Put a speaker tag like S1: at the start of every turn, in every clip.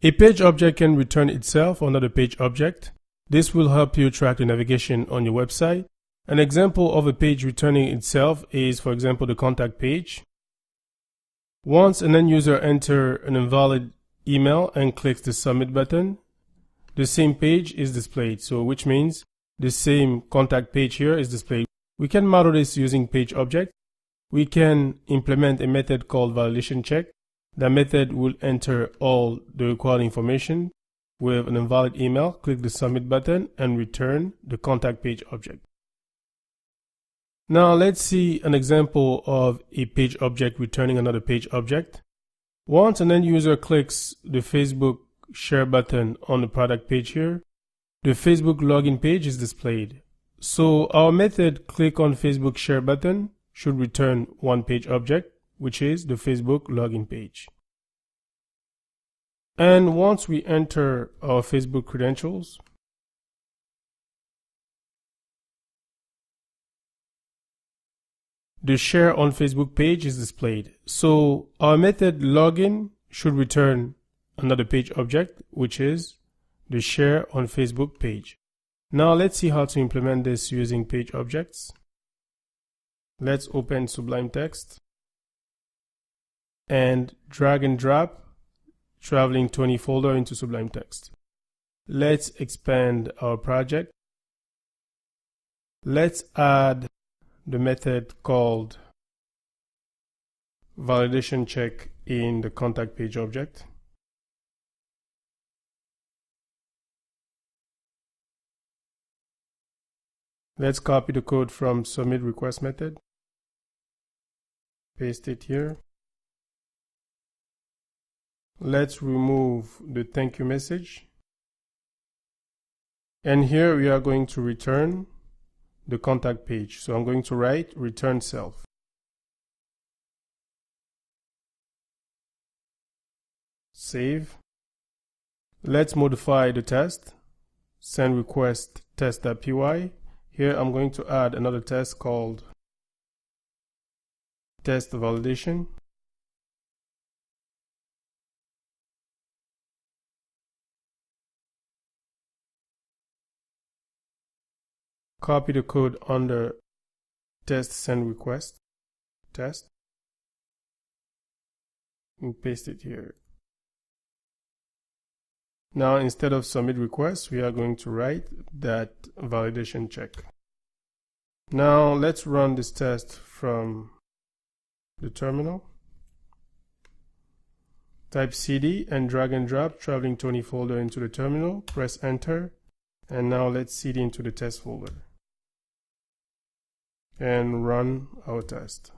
S1: A page object can return itself or another page object. This will help you track the navigation on your website. An example of a page returning itself is, for example, the contact page. Once an end user enters an invalid email and clicks the submit button, the same page is displayed, so which means the same contact page here is displayed. We can model this using page object. We can implement a method called validation check. That method will enter all the required information with an invalid email, click the submit button, and return the contact page object. Now let's see an example of a page object returning another page object. Once an end user clicks the Facebook share button on the product page here, the Facebook login page is displayed. So our method click on Facebook share button should return one page object, which is the Facebook login page. And once we enter our Facebook credentials, the share on Facebook page is displayed. So our method login should return another page object, which is the share on Facebook page. Now let's see how to implement this using page objects. Let's open Sublime Text and drag and drop Traveling 20 folder into Sublime Text. Let's expand our project. Let's add the method called validation check in the contact page object. Let's copy the code from submit request method. Paste it here. Let's remove the thank you message. And here we are going to return the contact page. So I'm going to write return self. Save. Let's modify the test. Send request test.py. Here I'm going to add another test called test validation. Copy the code under test send request test and paste it here. Now instead of submit request, we are going to write that validation check. Now let's run this test from the terminal. Type cd and drag and drop Traveling 20 folder into the terminal. Press enter, and now let's cd into the test folder and run our test.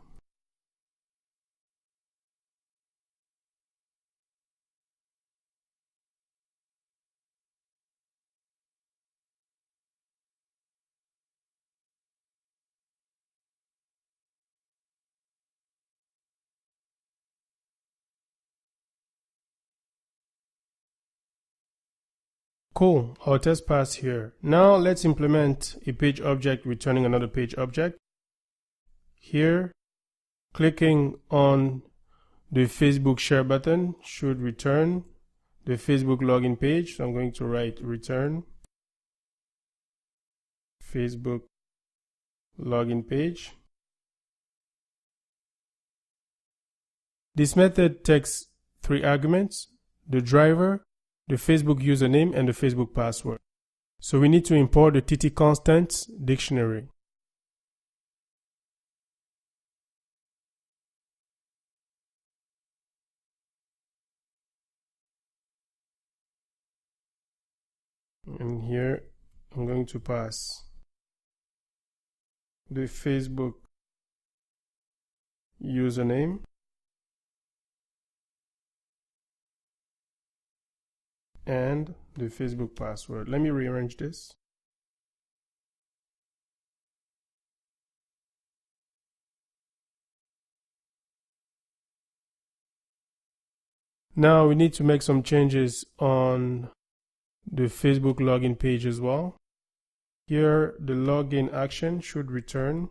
S1: Cool, our test passed here. Now let's implement a page object returning another page object. Here, clicking on the Facebook share button should return the Facebook login page. So I'm going to write return Facebook login page. This method takes 3 arguments: the driver, the Facebook username, and the Facebook password. So we need to import the TT constants dictionary. And here I'm going to pass the Facebook username and the Facebook password. Let me rearrange this. Now we need to make some changes on the Facebook login page as well. Here, the login action should return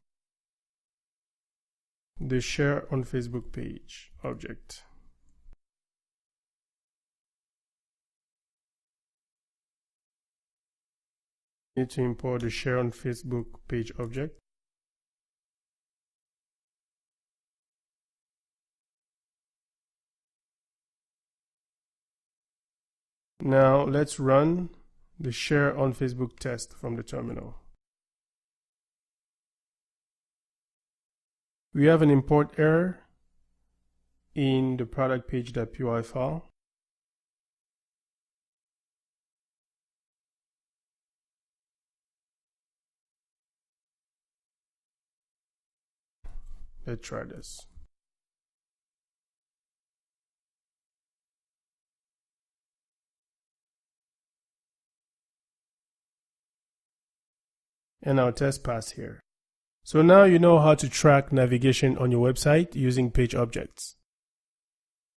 S1: the share on Facebook page object. Need to import the share on Facebook page object. Now let's run the share on Facebook test from the terminal. We have an import error in the product page.py file. Let's try this. And our test passed here. So now you know how to track navigation on your website using page objects.